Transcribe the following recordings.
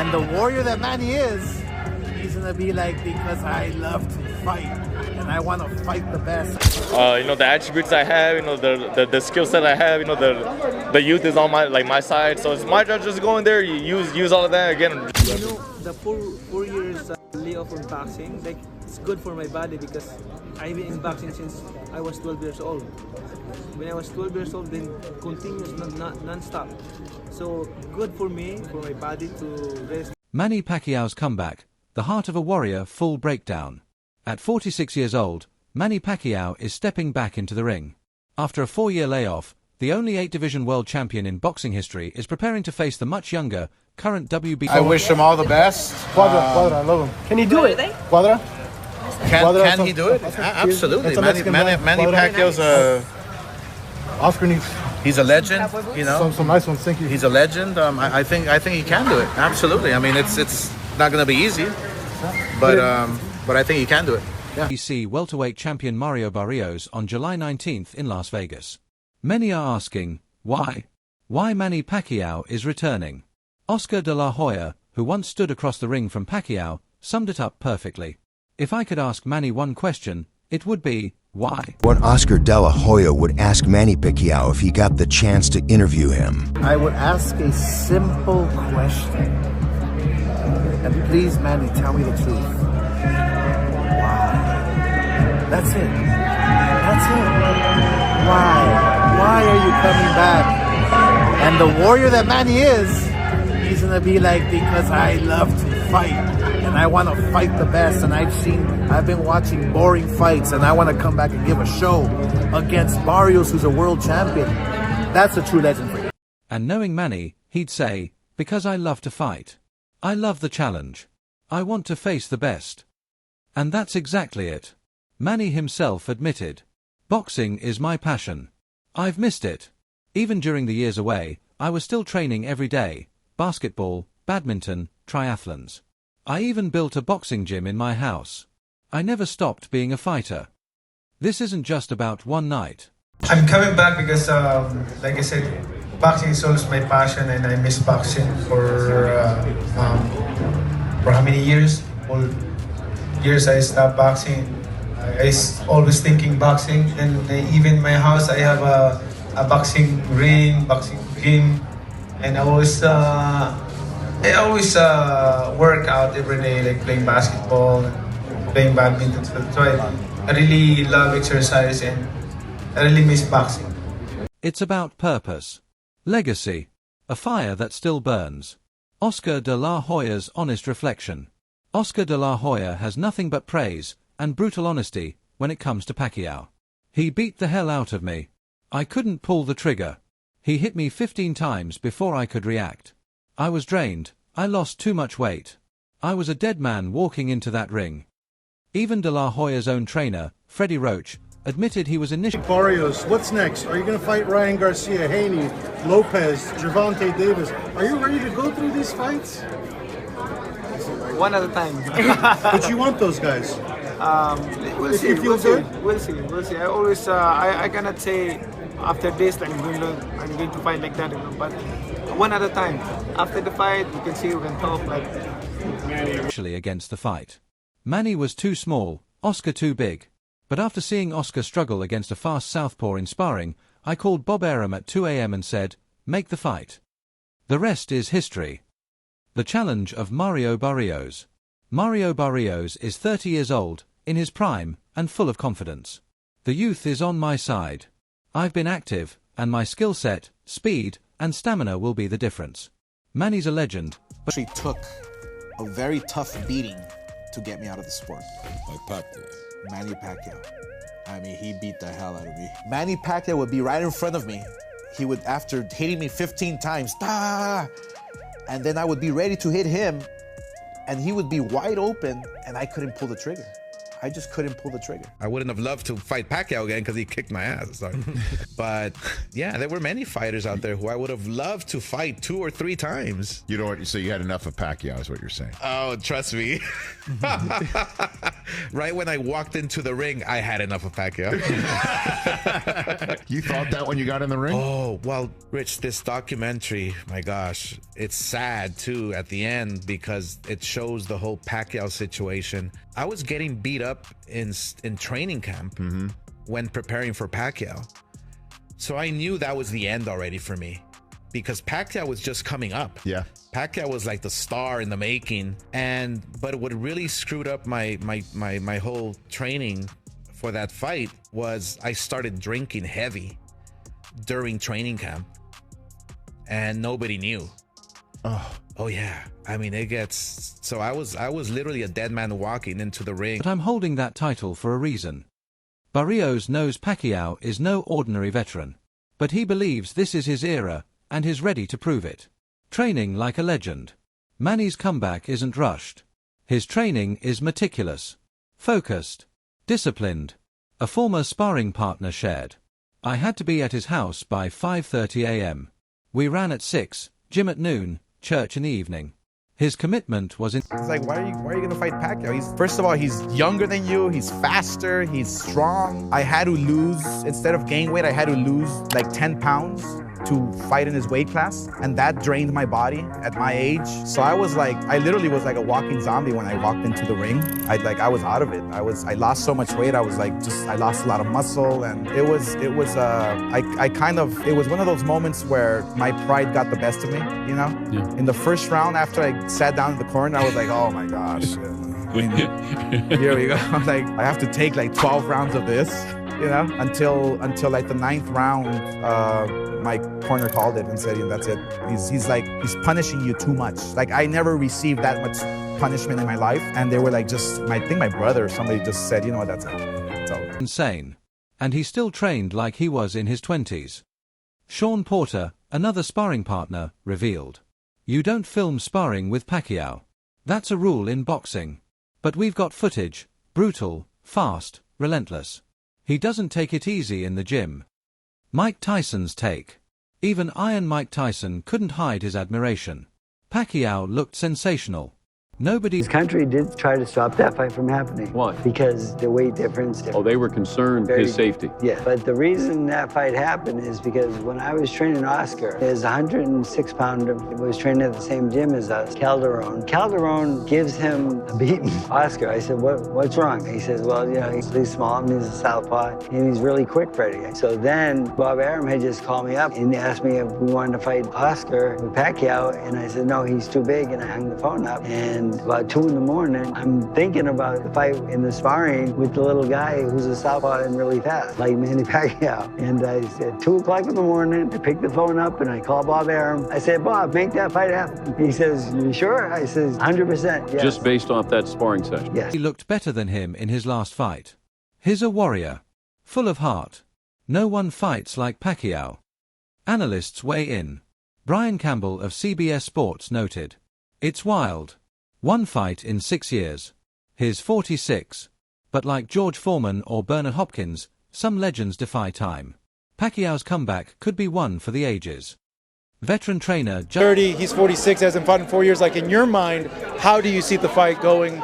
And the warrior that Manny is, he's gonna be like, because I love to fight and I want to fight the best. The attributes I have, the skill set I have, the youth is on my side. So it's my job just to go in there, use all of that again. The four years layoff from boxing, like it's good for my body because I've been in boxing since I was 12 years old. When I was 12 years old, then continuous, non-stop. So good for me, for my body to rest. Manny Pacquiao's comeback, the heart of a warrior full breakdown. At 46 years old, Manny Pacquiao is stepping back into the ring. After a 4-year layoff, the only 8-division world champion in boxing history is preparing to face the much younger, current WBC. I wish him all the best. Cuadra, I love him. Can he do it? Cuadra? Can he do it? Absolutely. Manny Pacquiao's Oscar needs. He's a legend. Some nice ones. Thank you. He's a legend. I think he can do it. Absolutely. I mean, it's not going to be easy, but I think he can do it. Yeah. WBC welterweight champion Mario Barrios on July 19th in Las Vegas. Many are asking, why? Why Manny Pacquiao is returning? Oscar De La Hoya, who once stood across the ring from Pacquiao, summed it up perfectly. If I could ask Manny one question, it would be, why? What Oscar De La Hoya would ask Manny Pacquiao if he got the chance to interview him. I would ask a simple question. And please, Manny, tell me the truth. Why? That's it. That's it. Why? Why are you coming back? And the warrior that Manny is, he's gonna be like, because I love to fight and I want to fight the best. And I've been watching boring fights and I want to come back and give a show against Barrios, who's a world champion. That's a true legend for you. And knowing Manny, he'd say, because I love to fight. I love the challenge. I want to face the best. And that's exactly it. Manny himself admitted, boxing is my passion. I've missed it. Even during the years away, I was still training every day, basketball, badminton, triathlons. I even built a boxing gym in my house. I never stopped being a fighter. This isn't just about one night. I'm coming back because, like I said, boxing is always my passion, and I miss boxing for how many years? All years I stopped boxing. I always thinking boxing, and even in my house I have a boxing ring, boxing gym, and I always work out every day, like playing basketball, playing badminton. So I really love exercise, and I really miss boxing. It's about purpose, legacy, a fire that still burns. Oscar De La Hoya's honest reflection. Oscar De La Hoya has nothing but praise and brutal honesty when it comes to Pacquiao. He beat the hell out of me. I couldn't pull the trigger. He hit me 15 times before I could react. I was drained. I lost too much weight. I was a dead man walking into that ring. Even De La Hoya's own trainer, Freddie Roach, admitted he was initially... Barrios, what's next? Are you going to fight Ryan Garcia, Haney, Lopez, Gervonta Davis? Are you ready to go through these fights? One at a time. But you want those guys? We'll see. We'll see. I always, I cannot say after this like I'm going to fight like that, but one at a time. After the fight, we can see, we can talk like. Actually, against the fight, Manny was too small, Oscar too big. But after seeing Oscar struggle against a fast southpaw in sparring, I called Bob Arum at 2 a.m. and said, "Make the fight." The rest is history. The challenge of Mario Barrios. Mario Barrios is 30 years old, in his prime, and full of confidence. The youth is on my side. I've been active, and my skill set, speed, and stamina will be the difference. Manny's a legend, but she took a very tough beating to get me out of the sport. Like Pacquiao. Manny Pacquiao. I mean, he beat the hell out of me. Manny Pacquiao would be right in front of me. He would, after hitting me 15 times, and then I would be ready to hit him, and he would be wide open, and I couldn't pull the trigger. I just couldn't pull the trigger. I wouldn't have loved to fight Pacquiao again because he kicked my ass. Sorry. But yeah, there were many fighters out there who I would have loved to fight 2 or 3 times. You know what? So you had enough of Pacquiao, is what you're saying? Oh, trust me. Right when I walked into the ring, I had enough of Pacquiao. You thought that when you got in the ring? Oh, well, Rich, this documentary, my gosh, it's sad too at the end because it shows the whole Pacquiao situation. I was getting beat up in training camp when preparing for Pacquiao. So I knew that was the end already for me because Pacquiao was just coming up. Yeah. Pacquiao was like the star in the making. But what really screwed up my whole training for that fight was I started drinking heavy during training camp and nobody knew. Oh yeah. I mean, it gets so I was literally a dead man walking into the ring. But I'm holding that title for a reason. Barrios knows Pacquiao is no ordinary veteran, but he believes this is his era and is ready to prove it. Training like a legend. Manny's comeback isn't rushed. His training is meticulous, focused, disciplined. A former sparring partner shared. I had to be at his house by 5:30 a.m. We ran at 6, gym at noon, church in the evening. His commitment was in... It's like, why are you going to fight Pacquiao? First of all, he's younger than you, he's faster, he's strong. I had to lose, instead of gain weight, I had to lose like 10 pounds to fight in his weight class, and that drained my body at my age. So I literally was like a walking zombie when I walked into the ring. I was out of it. I lost so much weight. I lost a lot of muscle, and it was one of those moments where my pride got the best of me, you know? Yeah. In the first round, after I sat down in the corner, I was like, oh my gosh. Here we go. Like, I have to take like 12 rounds of this, you know, until like the 9th round, my corner called it and said, that's it. He's punishing you too much. Like, I never received that much punishment in my life. And they were like, I think my brother or somebody just said, you know what, that's it. It's over. Insane. And he still trained like he was in his 20s. Sean Porter, another sparring partner, revealed. You don't film sparring with Pacquiao. That's a rule in boxing. But we've got footage, brutal, fast, relentless. He doesn't take it easy in the gym. Mike Tyson's take. Even Iron Mike Tyson couldn't hide his admiration. Pacquiao looked sensational. His country did try to stop that fight from happening. Why? Because the weight difference. Oh, they were concerned his safety. Yeah, but the reason that fight happened is because when I was training Oscar, his 106-pounder was training at the same gym as us, Calderon. Calderon gives him a beating. Oscar, I said, what's wrong? He says, well, you know, he's small and he's a southpaw and he's really quick, Freddie. So then Bob Arum had just called me up and asked me if we wanted to fight Oscar with Pacquiao, and I said, no, he's too big, and I hung the phone up. And about 2 in the morning, I'm thinking about the fight in the sparring with the little guy who's a southpaw and really fast, like Manny Pacquiao. And I said, 2 o'clock in the morning, I picked the phone up and I called Bob Arum. I said, Bob, make that fight happen. He says, you sure? I says, 100%, yes. Just based off that sparring session? Yes. He looked better than him in his last fight. He's a warrior. Full of heart. No one fights like Pacquiao. Analysts weigh in. Brian Campbell of CBS Sports noted. It's wild. 1 fight in 6 years. He's 46. But like George Foreman or Bernard Hopkins, some legends defy time. Pacquiao's comeback could be one for the ages. Veteran trainer 30, he's 46, hasn't fought in 4 years. Like, in your mind, how do you see the fight going?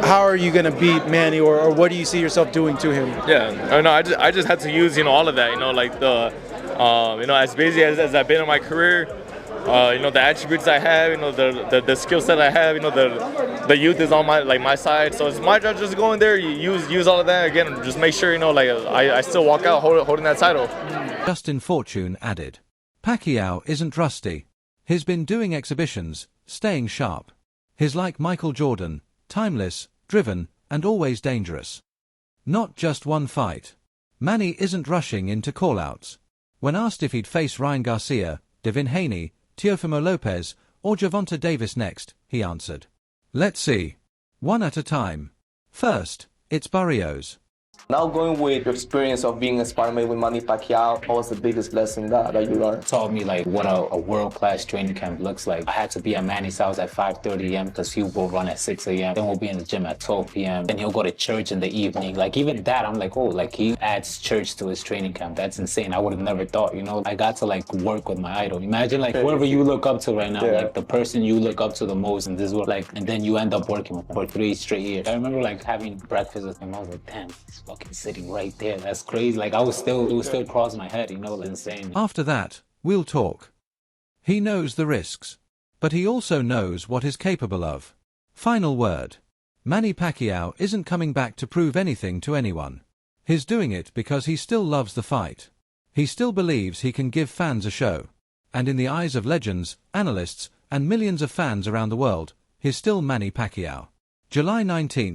How are you going to beat Manny, or what do you see yourself doing to him? Yeah, no, I just had to use, all of that, like the, as busy as I've been in my career, the attributes I have, the skill set I have, the youth is on my side. So it's my job just to go in there, use all of that again, just make sure, I still walk out holding that title. Justin Fortune added, Pacquiao isn't rusty. He's been doing exhibitions, staying sharp. He's like Michael Jordan, timeless, driven, and always dangerous. Not just one fight. Manny isn't rushing into call-outs. When asked if he'd face Ryan Garcia, Devin Haney, Teofimo Lopez, or Gervonta Davis next, he answered, let's see. One at a time. First, it's Barrios. Now going with your experience of being a sparring mate with Manny Pacquiao, what was the biggest lesson that you learned? Taught me like what a world-class training camp looks like. I had to be at Manny's house at 5:30 a.m. because he'll go run at 6 a.m. Then we'll be in the gym at 12 p.m. Then he'll go to church in the evening. Like even that, I'm like, oh, like he adds church to his training camp. That's insane. I would have never thought, you know. I got to like work with my idol. Imagine like whoever you look up to right now, like the person you look up to the most in this world, like, and then you end up working with him for 3 straight years. I remember like having breakfast with him. I was like, damn, he's fucking sitting right there. That's crazy. Like it would still cross my head, you know, insane. After that, we'll talk. He knows the risks, but he also knows what he's capable of. Final word. Manny Pacquiao isn't coming back to prove anything to anyone. He's doing it because he still loves the fight. He still believes he can give fans a show. And in the eyes of legends, analysts, and millions of fans around the world, he's still Manny Pacquiao. July 19,